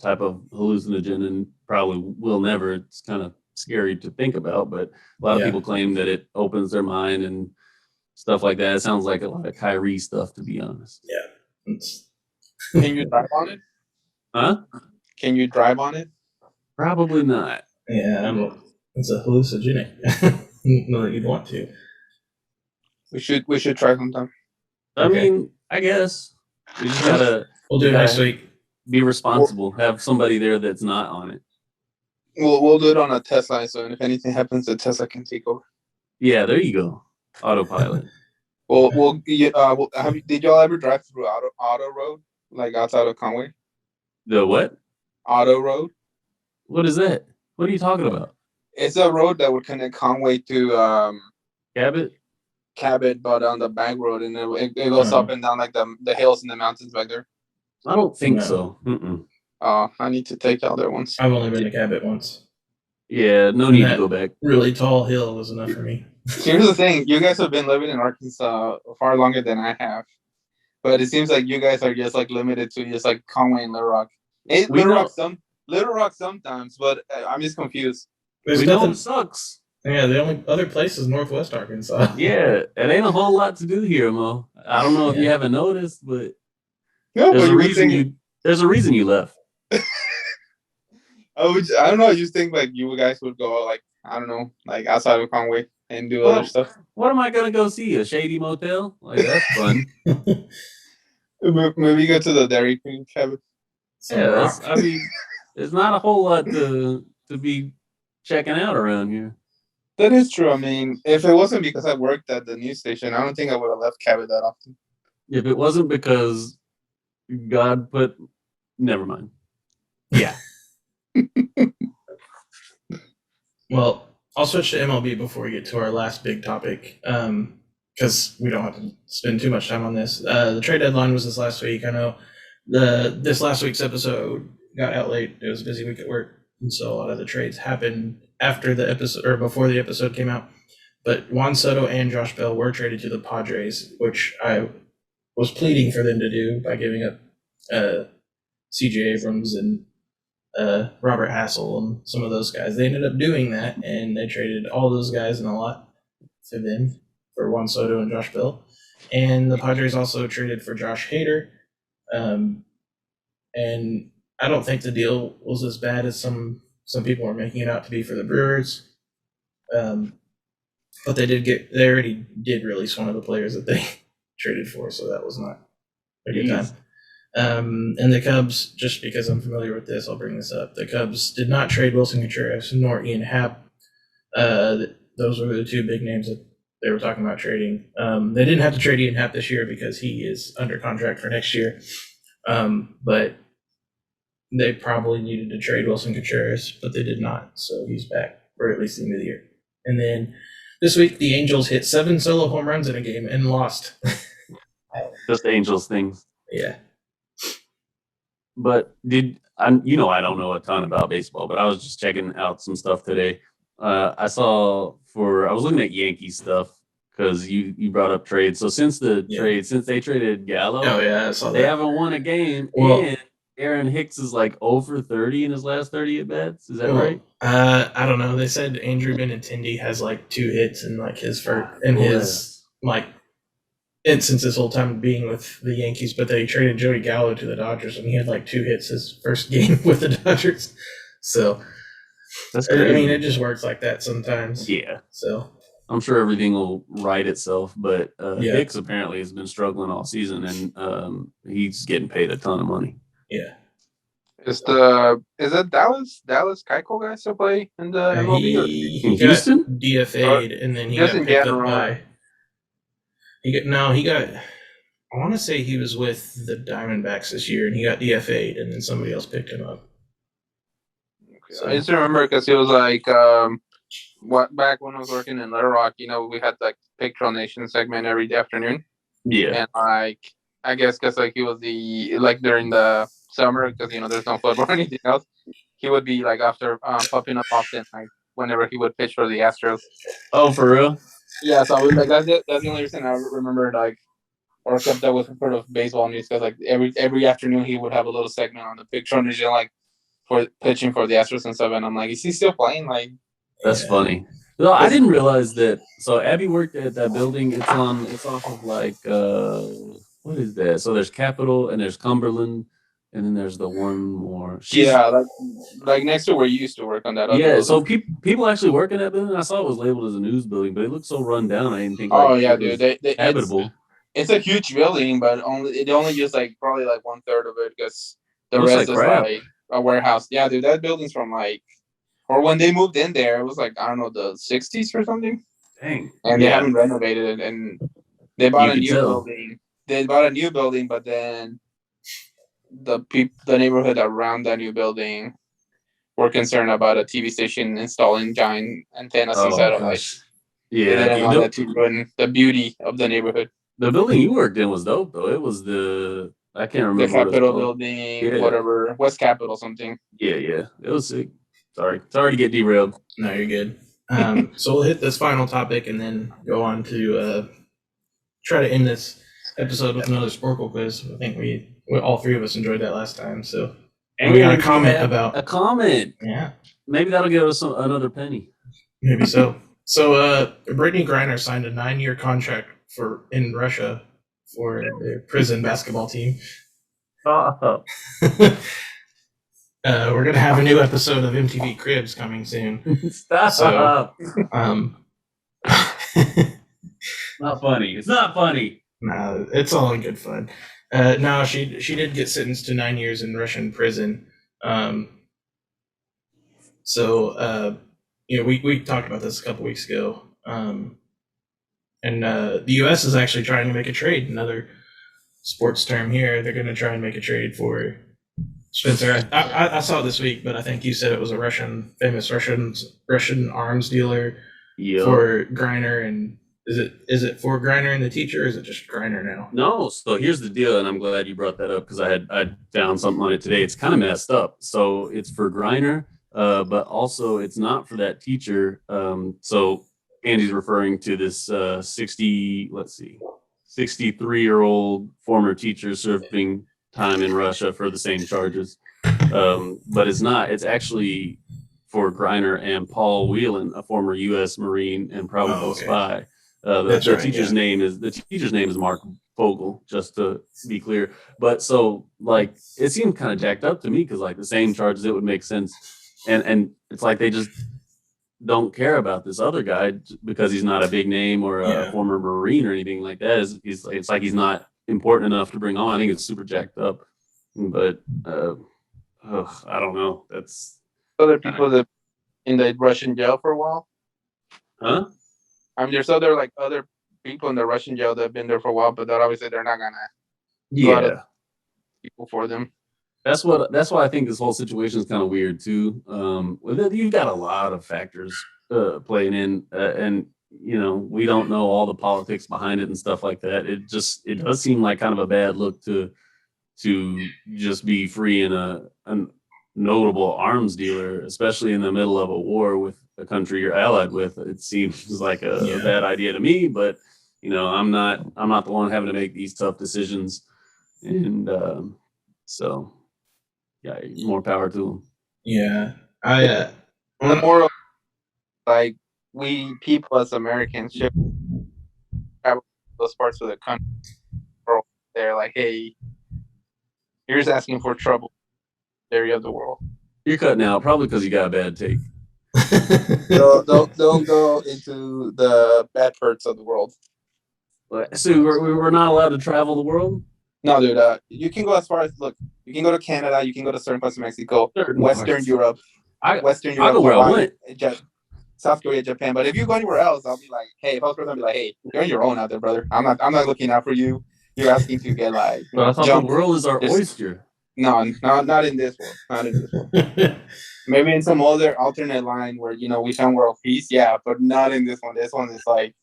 type of hallucinogen and probably will never. It's kind of scary to think about, but a lot of people claim that it opens their mind and stuff like that. It sounds like a lot of Kyrie stuff, to be honest. Yeah. Can you drive on it? Huh? Can you drive on it? Probably not. Yeah, it's a hallucinogenic. No, you'd want to. We should try sometime. I mean, I guess we just gotta. We'll do it next week. Be responsible. Have somebody there that's not on it. We'll do it on a Tesla, so if anything happens, the Tesla can take over. Yeah, there you go. Autopilot. Did y'all ever drive through Auto Road, like outside of Conway? The what? Auto Road. What is that? What are you talking about? It's a road that would connect Conway to Cabot, but on the back road, and it goes up and down like the hills and the mountains back there. I don't think so. Mm-mm. I need to take y'all there once. I've only been to Cabot once. Yeah, no need to go back. Really tall hill was enough for me. Here's the thing: you guys have been living in Arkansas far longer than I have, but it seems like you guys are just like limited to just like Conway and Little Rock. Little Rock sometimes, but I'm just confused. We know it sucks. Yeah, the only other place is Northwest Arkansas. Yeah, it ain't a whole lot to do here, Mo. I don't know if you haven't noticed, but there's a reason you left. I don't know. I just think like you guys would go like, I don't know, like outside of Conway and do other stuff. What am I gonna go see? A shady motel? Like, that's fun. Maybe go to the Dairy Queen cabin. Yeah, I mean, there's not a whole lot to be checking out around here. That is true. I mean, if it wasn't because I worked at the news station, I don't think I would have left Cabot that often. If it wasn't because God put, never mind. Yeah. Well, I'll switch to MLB before we get to our last big topic, because we don't have to spend too much time on this. The trade deadline was this last week. I know this last week's episode got out late. It was a busy week at work, and so a lot of the trades happened after the episode or before the episode came out. But Juan Soto and Josh Bell were traded to the Padres, which I was pleading for them to do by giving up C.J. Abrams and Robert Hassel and some of those guys. They ended up doing that, and they traded all those guys and a lot for them, for Juan Soto and Josh Bell. And the Padres also traded for Josh Hader. And I don't think the deal was as bad as some people are making it out to be for the Brewers. But they already did release one of the players that they traded for, so that was not a good time. And the Cubs, just because I'm familiar with this, I'll bring this up. The Cubs did not trade Wilson Contreras nor Ian Happ. those were the two big names that they were talking about trading. They didn't have to trade Ian Happ this year because he is under contract for next year. But they probably needed to trade Wilson Contreras, but they did not. So he's back for at least the end of the year. And then this week, the Angels hit 7 solo home runs in a game and lost. Just Angels things. Yeah. But I don't know a ton about baseball, but I was just checking out some stuff today. I was looking at Yankee stuff because you brought up trades. So since they traded Gallo, I saw they that. haven't won a game, Well, and Aaron Hicks is like over 30 in his last 30 at bats. Is that right? I don't know. They said Andrew Benintendi has like 2 hits in like his first since his whole time being with the Yankees, but they traded Joey Gallo to the Dodgers, and he had like 2 hits his first game with the Dodgers. So that's crazy. I mean, it just works like that sometimes. Yeah. So I'm sure everything will right itself, but Hicks apparently has been struggling all season, and he's getting paid a ton of money. Yeah. Is it Dallas Keuchel guy still play in the MLB? He Houston? got DFA'd, and then he got picked up by. I want to say he was with the Diamondbacks this year, and he got DFA'd, and then somebody else picked him up. Okay. So I just remember because he was like, back when I was working in Little Rock, we had like pick donation segment every afternoon. Yeah. And I guess because he was during the summer because there's no football or anything else, he would be like after popping up often whenever he would pitch for the Astros. Oh, for real? Yeah, so that's the only reason I remember or kept up with sort of baseball news because every afternoon he would have a little segment on the pick donation for pitching for the Astros and stuff, and I'm like, is he still playing? That's funny. No, I didn't realize that. So Abby worked at that building. It's off of what is that? So there's Capitol and there's Cumberland, and then there's the one more. Like next to where you used to work on that. Yeah, so people actually work in that building. I saw it was labeled as a news building, but it looked so run down. I didn't think. Dude, they habitable. It's a huge building, but it only used probably 1/3 of it because the rest is like a warehouse. Yeah, dude, that building's from or when they moved in there, it was I don't know, the 60s or something. Dang. And they haven't renovated it, and they bought a new building. They bought a new building, but then the neighborhood around that new building were concerned about a TV station installing giant antennas and satellites. Yeah, they didn't want that to ruin the beauty of the neighborhood. The building you worked in was dope, though. It was I can't remember. The Capitol building, whatever, West Capitol something. Yeah, it was sick. Sorry to get derailed. No, you're good. So we'll hit this final topic and then go on to try to end this episode with another Sporcle quiz. I think we all 3 of us enjoyed that last time. So and we got a comment about a comment. Yeah, maybe that'll give us another penny. Maybe so. So Brittney Griner signed a 9-year contract in Russia for their prison basketball team. Oh. We're gonna have a new episode of MTV Cribs coming soon. Stop. So, not funny. It's not funny. No, it's all in good fun. No, she did get sentenced to 9 years in Russian prison. We talked about this a couple weeks ago. And the U.S. is actually trying to make a trade. Another sports term here. They're going to try and make a trade for Spencer. I saw it this week, but I think you said it was a famous Russian arms dealer for Griner. And is it for Griner and the teacher, or is it just Griner now? No. So here's the deal, and I'm glad you brought that up because I found something on it today. It's kind of messed up. So it's for Griner, but also it's not for that teacher. So Andy's referring to this 63-year-old former teacher serving time in Russia for the same charges. But it's not. It's actually for Griner and Paul Whelan, a former U.S. Marine and probable spy. The teacher's name is Mark Fogel, just to be clear. But so it seemed kind of jacked up to me because the same charges, it would make sense. And it's they just don't care about this other guy because he's not a big name or a former Marine or anything like that. It's like he's not important enough to bring on. I think it's super jacked up, but I don't know. That's other people that in the Russian jail for a while. Huh? I mean, there's other people in the Russian jail that have been there for a while, but that obviously they're not gonna go out of people for them. That's why I think this whole situation is kind of weird too. You've got a lot of factors playing in, and we don't know all the politics behind it and stuff like that. It does seem like kind of a bad look to just be free in a notable arms dealer, especially in the middle of a war with a country you're allied with. It seems like a bad idea to me, but I'm not the one having to make these tough decisions, and so. Yeah, more power to them. Yeah, the moral, like we people as Americans should travel those parts of the country. They're like, hey, here's asking for trouble, area of the world. You're cutting out probably because you got a bad take. Don't go into the bad parts of the world. So we're not allowed to travel the world? No, dude. You can go as far as you can go to Canada, you can go to certain parts of Mexico, Western Europe, Western Europe, Hawaii, South Korea, Japan. But if you go anywhere else, I'll be like, hey, if I was person, I'll be like, hey, you're on your own out there, brother. I'm not looking out for you. You're asking to get like. But I thought the world is our oyster. No, not in this world. Not in this world. Maybe in some other alternate line where we found world peace, yeah, but not in this one. This one is like.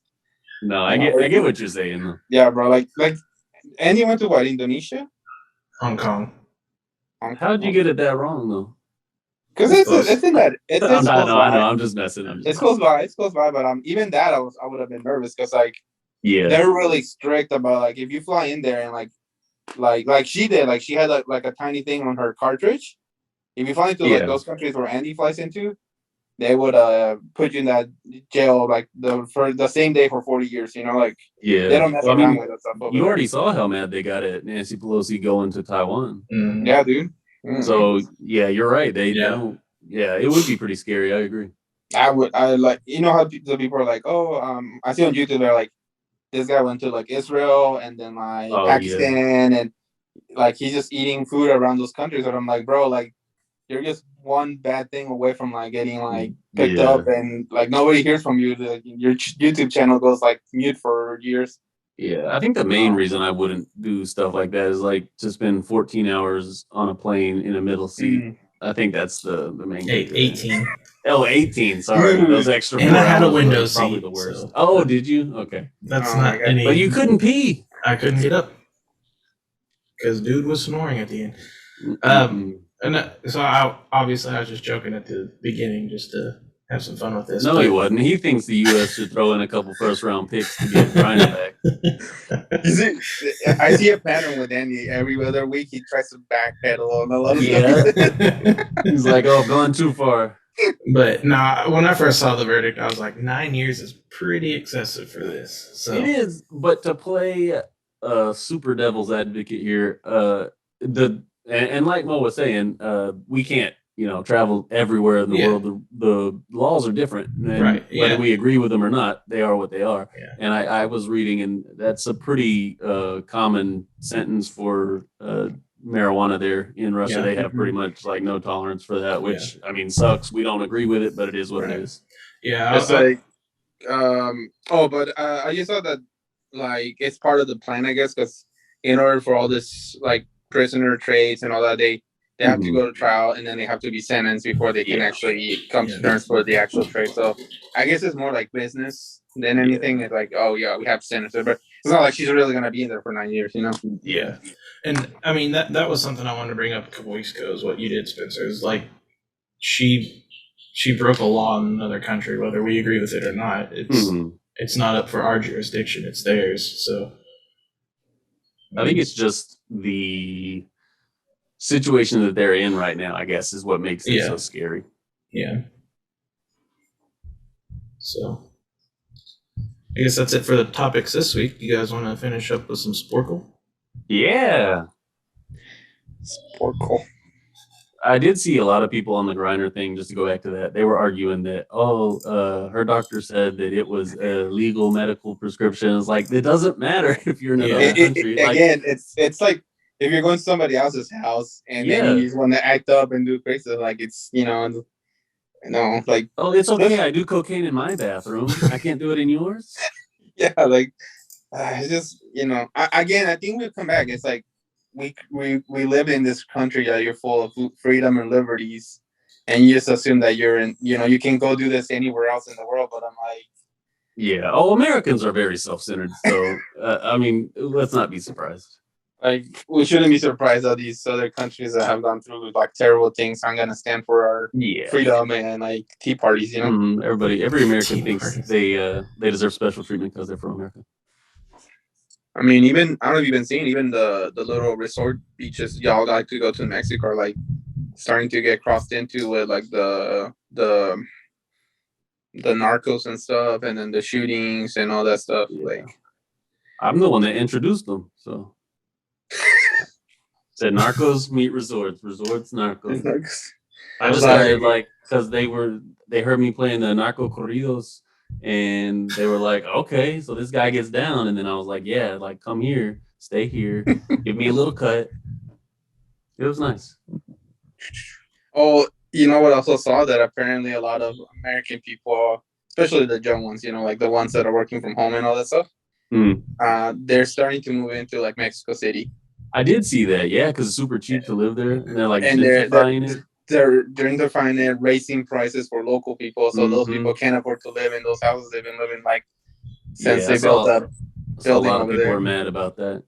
No, I get what you're saying. Yeah, bro. Like. And you went to what? Indonesia? Hong Kong. How did you get it that wrong though? Because it's in that. It's I know. I'm just messing. It's close by. It's close by. But even that, I would have been nervous because they're really strict about if you fly in there and like she did, she had like a tiny thing on her cartridge. If you fly into those countries where Andy flies into, they would put you in that jail for the same day for 40 years. They don't mess around with that stuff. You already saw how mad they got at Nancy Pelosi going to Taiwan. Mm-hmm. Yeah, dude. Mm-hmm. So yeah, you're right. They don't. Yeah, it would be pretty scary. I agree. I how the people are like, I see on YouTube they're like, this guy went to Israel and then Pakistan and he's just eating food around those countries. And I'm like, bro, you're just one bad thing away from getting picked up and nobody hears from you. Your YouTube channel goes mute for years. Yeah, I think the main reason I wouldn't do stuff like that is to spend 14 hours on a plane in a middle seat. Mm. I think that's the main. 18. Oh, 18. Sorry, those extra. And I had a window seat. Probably the worst. So. Oh, did you? Okay, that's not any. But you couldn't pee. I couldn't get up because dude was snoring at the end. And so I was just joking at the beginning just to have some fun with this. No, he wasn't. He thinks the U.S. should throw in a couple first-round picks to get Griner back. I see a pattern with Andy. Every other week, he tries to backpedal on a lot of stuff. He's like, "Oh, gone too far." But when I first saw the verdict, I was like, 9 years is pretty excessive for this. So it is. But to play super devil's advocate here, and like Mo was saying, we can't. Travel everywhere in the world. The laws are different, right? Whether we agree with them or not, they are what they are. Yeah. And I was reading, and that's a pretty common sentence for marijuana there in Russia. Yeah. They have pretty much no tolerance for that, which sucks. We don't agree with it, but it is what it is. Yeah, it's but I just thought that it's part of the plan, I guess, because in order for all this prisoner trades and all that, they have to go to trial and then they have to be sentenced before they can actually come to terms for the actual trade. So I guess it's more like business than anything. It's we have sentenced, but it's not like she's really going to be in there for 9 years, Yeah. And that was something I wanted to bring up a couple weeks ago is what you did, Spencer. Is she broke a law in another country, whether we agree with it or not. It's not up for our jurisdiction. It's theirs. So I think it's just the situation that they're in right now, I guess, is what makes it so scary. Yeah. So I guess that's it for the topics this week. You guys want to finish up with some Sporcle? Yeah. Sporcle. I did see a lot of people on the Griner thing, just to go back to that. They were arguing that, her doctor said that it was a legal medical prescription. It's it doesn't matter if you're in another country. Again, it's like if you're going to somebody else's house and then you just want to act up and do crazy, it's No, like, Oh, it's okay. I do cocaine in my bathroom. I can't do it in yours. yeah, like, it's just, again, I think we'll come back. It's like we live in this country that you're full of freedom and liberties, and you just assume that you're in, you can go do this anywhere else in the world. But I'm like, Yeah. Oh, Americans are very self-centered. So, I mean, let's not be surprised. like, we shouldn't be surprised that these other countries that have gone through like terrible things aren't gonna stand for our freedom and like tea parties. Every American Tea thinks parties. they deserve special treatment because they're from America. I mean, even I don't know if you've been seeing even the little resort beaches y'all like to go to in Mexico are like starting to get crossed into with like the narcos and stuff, and then the shootings and all that stuff. Yeah. Like, I'm the one that introduced them. So said narcos meet resorts, resorts narcos. I decided like because they heard me playing the narco corridos, and they were like, okay, so this guy gets down, and then I was like, yeah, like come here, stay here, give me a little cut. It was nice. oh, you know what? I also saw that apparently a lot of American people, especially the young ones, like the ones that are working from home and all that stuff, they're starting to move into like Mexico City. I did see that, yeah, because it's super cheap to live there, and they're like gentrifying it. They're gentrifying it, raising prices for local people, so those people can't afford to live in those houses they've been living like since they built up. A lot of people are mad about that.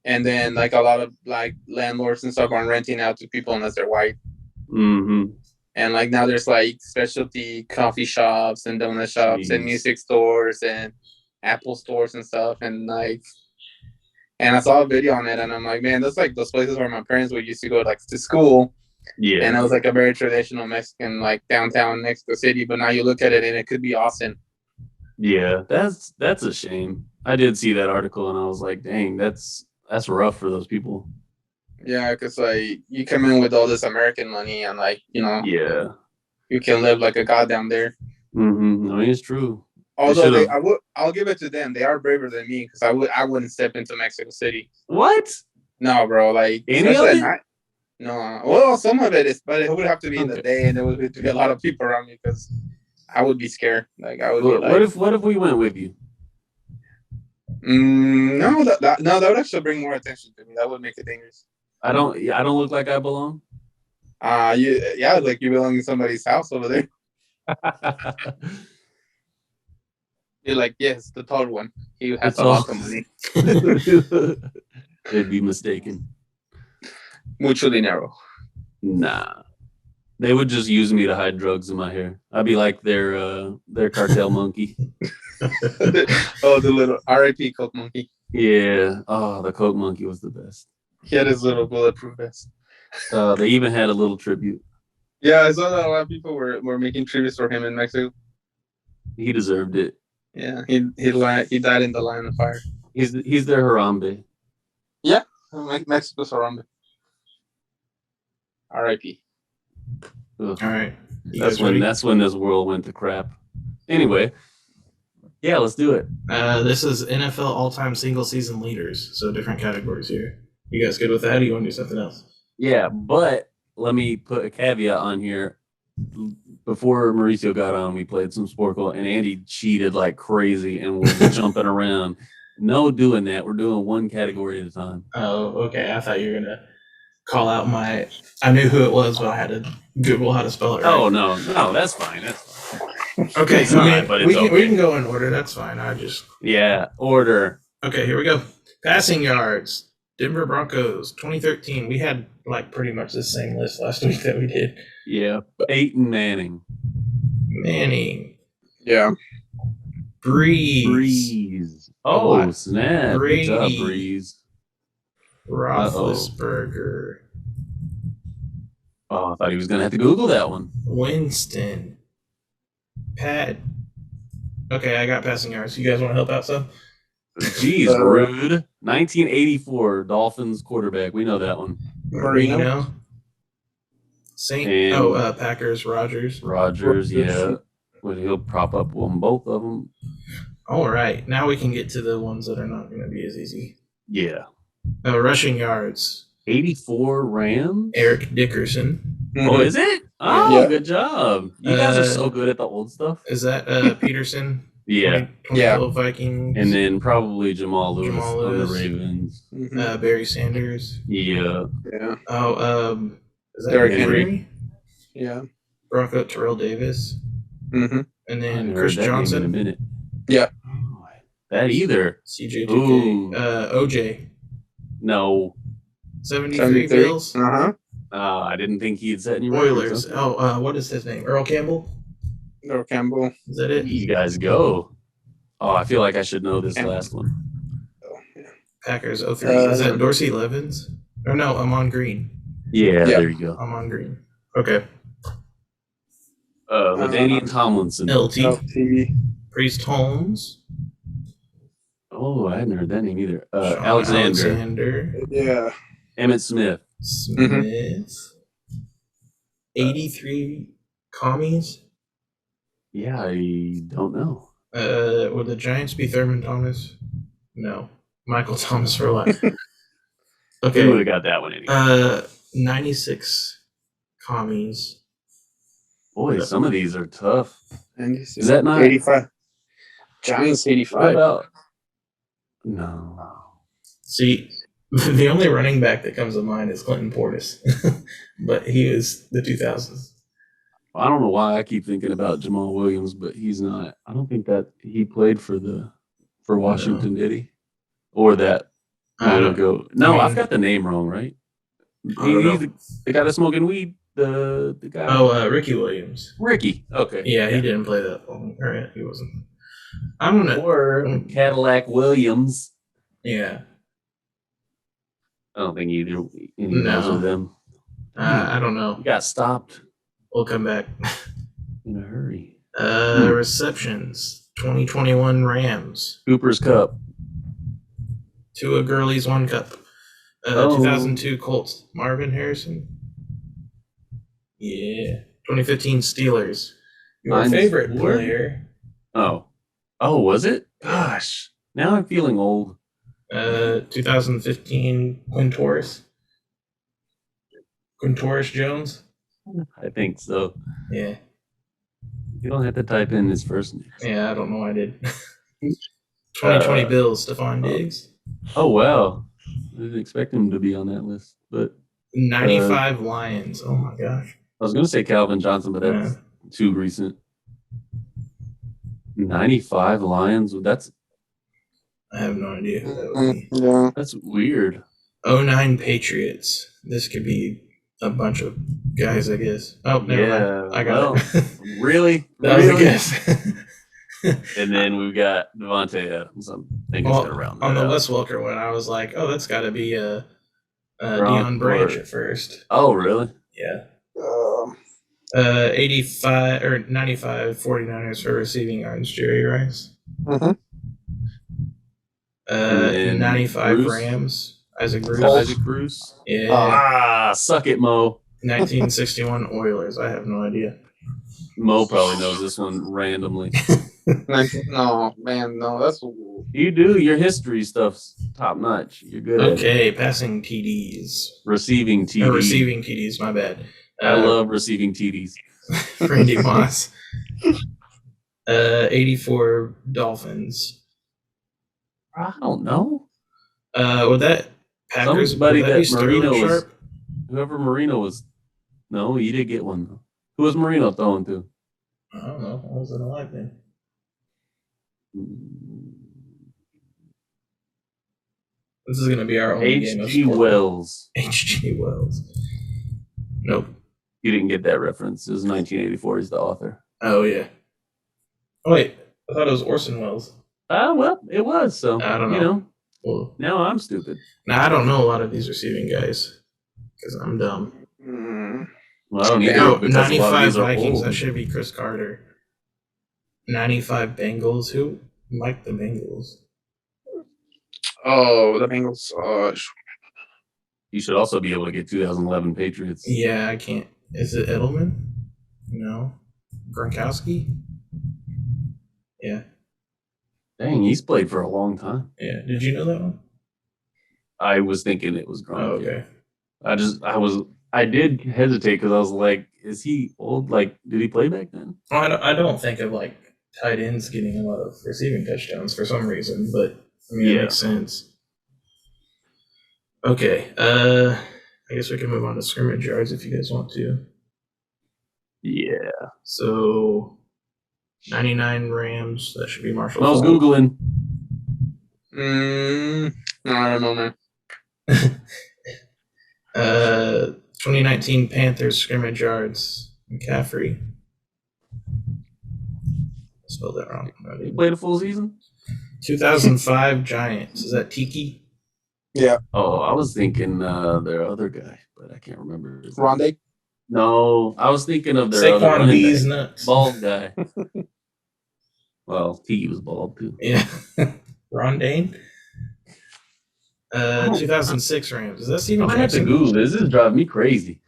And then like a lot of like landlords and stuff aren't renting out to people unless they're white. Mm-hmm. And like now there's like specialty coffee shops and donut shops and music stores and Apple stores and stuff, and like. And I saw a video on it, and I'm like, man, that's like those places where my parents would used to go like to school. Yeah. And it was like a very traditional Mexican, like downtown Mexico City. But now you look at it, and it could be Austin. Yeah, that's a shame. I did see that article, and I was like, dang, that's rough for those people. Yeah, because like you come in with all this American money, and like yeah, you can live like a god down there. Mm-hmm. I mean, it's true. Although I'll give it to them. They are braver than me because I wouldn't step into Mexico City. What? No, bro. Like any of it? No. Well, some of it is, but it would have to be in the day, and there would be a lot of people around me because I would be scared. Like I would be like, what if we went with you? No, that would actually bring more attention to me. That would make it dangerous. I don't look like I belong. Like you belong in somebody's house over there. You're like, yes, the tall one. He has a lot of money. They'd be mistaken. Mucho dinero. Nah. They would just use me to hide drugs in my hair. I'd be like their cartel monkey. Oh, the little R.I.P. Coke monkey. Yeah. Oh, the Coke monkey was the best. He had his little bulletproof vest. They even had a little tribute. Yeah, I saw that a lot of people were making tributes for him in Mexico. He deserved it. Yeah, he died in the line of fire. He's their Harambe. Yeah, Mexico's Harambe. R.I.P. All right. That's when this world went to crap. Anyway, yeah, let's do it. This is NFL all-time single season leaders, so different categories here. You guys good with that, or you want to do something else? Yeah, but let me put a caveat on here. Before Mauricio got on, we played some Sporcle, and Andy cheated like crazy and was jumping around. No doing that. We're doing one category at a time. Oh, okay. I thought you were going to call out I knew who it was, but I had to Google how to spell it right. Oh, no, that's fine. That's fine. Okay, but it's we can go in order. That's fine. Order. Okay, here we go. Passing yards. Denver Broncos, 2013. We had like pretty much the same list last week that we did. Yeah, Peyton Manning. Yeah. Breeze. Oh, snap. Brady. Good job, Breeze. Roethlisberger. Oh, I thought he was going to have to Google that one. Winston. Pat. Okay, I got passing yards. You guys want to help out some? Jeez, rude. 1984 Dolphins quarterback. We know that one. Marino. Packers, Rodgers. Yeah. Well, he'll prop up on both of them. All right. Now we can get to the ones that are not going to be as easy. Yeah. Rushing yards. 84 Rams? Eric Dickerson. Oh, is it? Oh, Yeah. good job. You guys are so good at the old stuff. Is that Peterson? Yeah. 2012 Vikings. And then probably Jamal Lewis Jamal on the Lewis. Ravens. Barry Sanders. Yeah. Yeah. Oh, is that Derrick Henry? Yeah. Bronco Terrell Davis. Mm-hmm. And I then haven't Chris heard that name in a Johnson. minute. Yeah. Oh, that either. CJ2K. Ooh. OJ. No. 73 Bills. Uh-huh. I didn't think he'd set any Oilers. records. Huh? Oh, what is his name? Earl Campbell? Earl Campbell. Is that it? You guys go. Oh, I feel like I should know this Campbell. last one. Oh, yeah. Packers 03. Is that Dorsey Levens? Or no, Amon Green. Yeah, Yeah. there you go. Amon Green. Okay. LaDainian Tomlinson. LT. LT. Priest Holmes. Oh, I hadn't heard that name either. Sean Alexander. Yeah. Emmett Smith. Smith. 83 commies. Yeah, I don't know. Would the Giants be Thurman Thomas? No. Michael Thomas for life. We would Okay. have got that one anyway. 96 commies. Boy, some of these are tough. Is that not- 85? Giants What 85. about? No. See, the only running back that comes to mind is Clinton Portis, but he was the 2000s. I don't know why I keep thinking about Jamal Williams, but he's not. I don't think that he played for Washington, did he? Or that I long don't ago. No, I mean- I've got the name wrong, right? I don't know. He's the guy that's smoking weed. The guy. Oh, Ricky Williams. Ricky. Okay. Yeah, he didn't play that long. All right, he wasn't. I'm gonna. Or Cadillac Williams. Yeah, I don't think any of those of them. I don't know. He got stopped We'll come back. in a hurry. Receptions. 2021 Rams. Cooper's Cup. Tua Gurley's 1 cup. Oh. 2002 Colts. Marvin Harrison. Yeah. 2015 Steelers. Your Mine's favorite Ward? player. Oh, was it? Gosh, now I'm feeling old. 2015 Quintorris. Quintorris Jones. I think so. Yeah. You don't have to type in his first name. Yeah, I don't know. I did. 2020 Bills. Stephon Diggs. Oh wow, I didn't expect him to be on that list. But 95 Lions. Oh my gosh. I was gonna say Calvin Johnson, but that's too recent. 95 Lions. That's I have no idea who that would be. Yeah. that's weird. 09 Patriots. This could be a bunch of guys, I guess. Oh, never mind. I got it. Really? That was a Really? guess. And then we've got Devontae Adams. I think it's gonna round that on the out. Wes Welker one, I was like, oh, that's got to be Gronk Deion Branch or- at first. Oh really? Yeah. Um, 85 or 95 49ers for receiving yards, Jerry Rice. mhm. And then 95 Bruce? Rams, Isaac Bruce. Isaac Bruce. Yeah. Suck it, Mo. 1961 Oilers. I have no idea. Mo probably knows this one randomly. No, man, no. That's You do. Your history stuff's top notch. You're good at it. Okay, passing TDs. Receiving Or TDs. receiving TDs, my bad. I love receiving TDs. Randy Moss. 84 Dolphins. I don't know. Would that Packers? Somebody would that that be Sterling Marino was- Sharp? Whoever Marino was. No, you did get one though. Who was Marino throwing to? I don't know. I wasn't alive then. This is gonna be our only game of H.G. sport. Wells. H.G. Wells. Nope. You didn't get that reference. It was 1984. He's the author. Oh yeah. Oh wait, I thought it was Orson Welles. Well, it was. So I don't You know. know, Well, now I'm stupid. now I don't know a lot of these receiving guys because I'm dumb. Well, I don't need Oh, to because a lot of 95 these are Vikings. old. That should be Chris Carter. 95 Bengals. Who liked the Bengals? Oh, the Bengals. You should also be able to get 2011 Patriots. Yeah, I can't. Is it Edelman? No. Gronkowski? Yeah. Dang, he's played for a long time. Yeah. Did you know that one? I was thinking it was Gronk. Oh, okay. I was I did hesitate because I was like, is he old? Like, did he play back then? I don't think of like tight ends getting a lot of receiving touchdowns for some reason, but I mean, it Yeah. makes sense. Okay, I guess we can move on to scrimmage yards if you guys want to. Yeah. So, 99 Rams, that should be Marshall I was Faulk. Googling. I don't know, man. 2019 Panthers scrimmage yards, McCaffrey. I spelled that wrong. He played a full season? 2005 Giants, is that Tiki? Yeah, Oh, I was thinking their other guy, but I can't remember his name. Rondé. No, I was thinking of their other Saquon running B's back. nuts. Bald guy. Well, T was bald too. Yeah. Rondane. 2006 Rams. Is that Steven I have to Jackson? Google this. This is driving me crazy.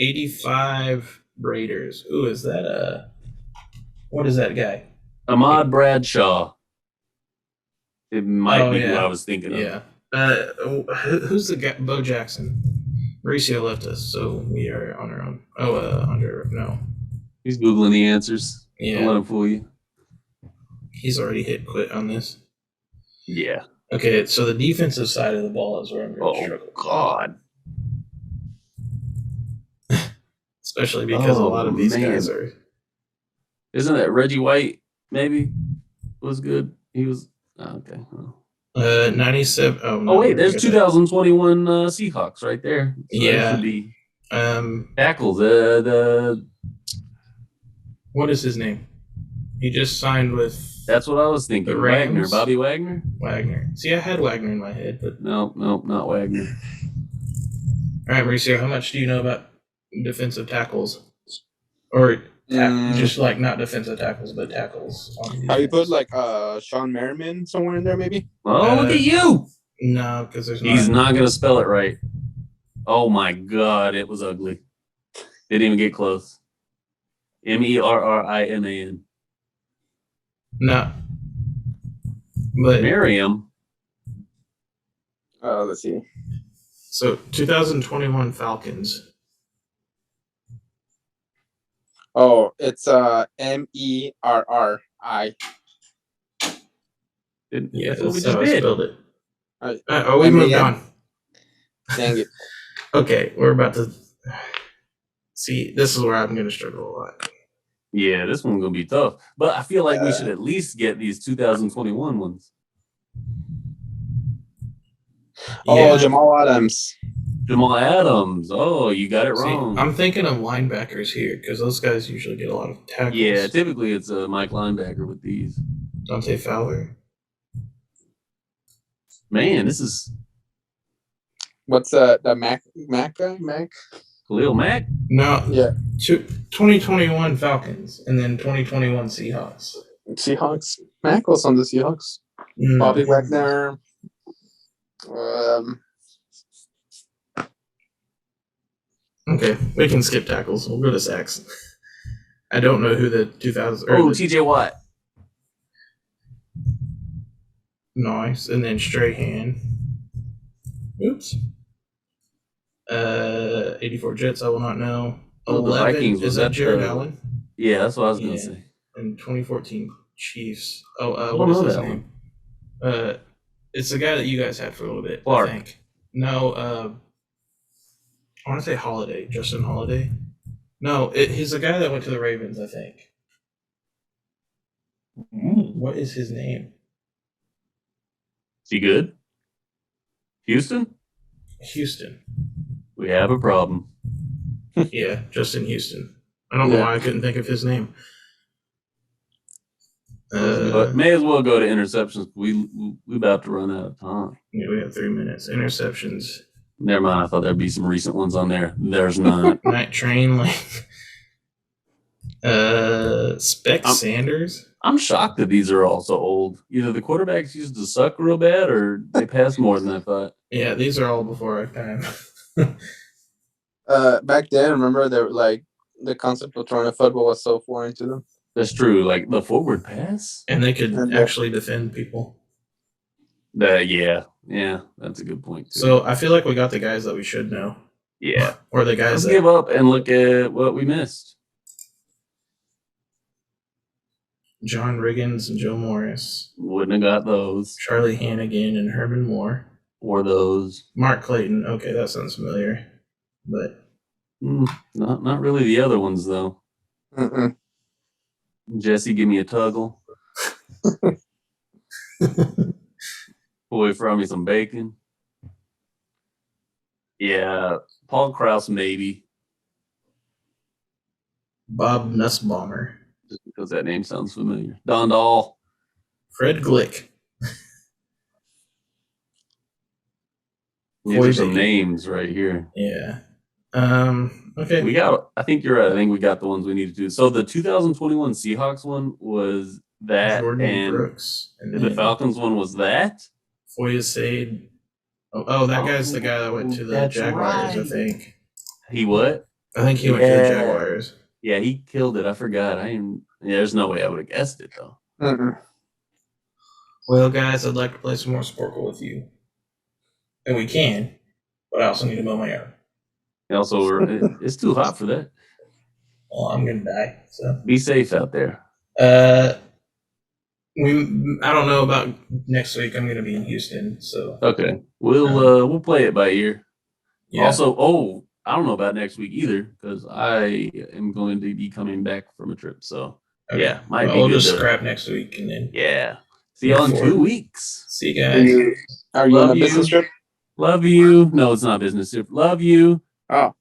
85 Raiders. Ooh, is that what is that guy? Ahmad Bradshaw. It might Oh, be who yeah. I was thinking of. Yeah. Who's the guy? Bo Jackson. Mauricio left us, so we are on our own. No. He's Googling the answers. Don't Yeah. let him fool you. He's already hit quit on this. Yeah. Okay, so the defensive side of the ball is where I'm going to Oh, struggle. God. Especially because a lot of these man. guys are. Isn't that Reggie White? Maybe was good. He was okay. Well. 97. Oh, no, Oh wait, there's we got 2021 Seahawks right there. So Yeah. there should be that. tackles. The What is his name? He just signed with that's what I was thinking. The Wagner, Rams? Bobby Wagner. Wagner. See, I had Wagner in my head, but No, not Wagner. all right, Mauricio, how much do you know about defensive tackles, or just like not defensive tackles, but tackles? On Have you put defense? like Sean Merriman somewhere in there, maybe? Oh, look at you! No, because there's He's not gonna spell it right. Oh my God, it was ugly. Didn't even get close. Merriman. No. But Merriam. Let's see. so 2021 Falcons. Oh, it's Merri. Yeah, That's what we that's how I just did. spelled it. Alright. We moved MEN? on. Dang it. Okay, we're about to see. This is where I'm going to struggle a lot. Yeah, this one's gonna be tough. But I feel like we should at least get these 2021 ones. Oh, Yeah. Jamal Adams. Jamal Adams. Oh, you got it See, wrong. I'm thinking of linebackers here because those guys usually get a lot of tackles. Yeah, typically it's a Mike linebacker with these. Dante Fowler. Man, this is What's the Mac guy? Mac? Khalil Mack. No, Yeah. 2021 Falcons and then 2021 Seahawks. Seahawks. Mac was on the Seahawks. Mm. Bobby Wagner. Okay, we can skip tackles. We'll go to sacks. I don't know who the 2000. Oh, the, TJ Watt. nice, and then Strahan. Oops. 84 Jets. I will not know. Oh, the 11 Vikings, is was that that Jared the- Allen? Yeah, that's what I was gonna Yeah. say. And 2014 Chiefs. Oh, don't what is know his that name? It's the guy that you guys had for a little bit. Clark. I think. No, I want to say Holiday, Justin Holiday. No, he's the guy that went to the Ravens. I think. What is his name? Is he good? Houston? Houston. We have a problem. Yeah, Justin Houston. I don't know Yeah. why I couldn't think of his name. But may as well go to interceptions. We about to run out of time. Yeah, we have 3 minutes. Interceptions. Never mind. I thought there'd be some recent ones on there. There's not. Night Train, like Spec Sanders. I'm shocked that these are all so old. Either the quarterbacks used to suck real bad or they passed more than I thought. Yeah, these are all before our time. Back then, remember, they were like the concept of throwing a football was so foreign to them. That's true. Like the forward pass. And they could And actually defend people. Yeah. Yeah, that's a good point too. So I feel like we got the guys that we should know, yeah, or the guys let's that give up and look at what we missed. John Riggins and Joe Morris, Wouldn't have got those Charlie Hannigan and Herman Moore, or those. Mark Clayton. Okay, that sounds familiar, but Not really the other ones though. Mm-mm. Jesse, give me a tuggle. Boy, fry me some bacon. Yeah, Paul Krause maybe, Bob Nussbaumer, just because that name sounds familiar. Don Dahl. Fred Glick. These Boy, are some Baker. names right here. Yeah. Okay. I think you're right. I think we got the ones we needed to do. So the 2021 Seahawks one was that, Jordan and Brooks. And the then Falcons one was that. Foya Sade. Oh, that guy's the guy that went to the That's Jaguars, I right. think. He what? I think he went to the Jaguars. Yeah, he killed it. I forgot. There's no way I would have guessed it though. Mm-mm. Well, guys, I'd like to play some more Sporcle with you. And we can, but I also need to mow my yard. And also, it's too hot for that. Well, I'm going to die, so. Be safe out there. I don't know about next week. I'm going to be in Houston, so. Okay, we'll play it by ear. Yeah. Also, I don't know about next week either because I am going to be coming back from a trip. So Okay. yeah, might well, be we'll good. just scrap next week and then. Yeah. See y'all in 2 weeks. See you guys. Are you on Love a business you. trip? Love you. No, it's not business trip. Love you. Oh.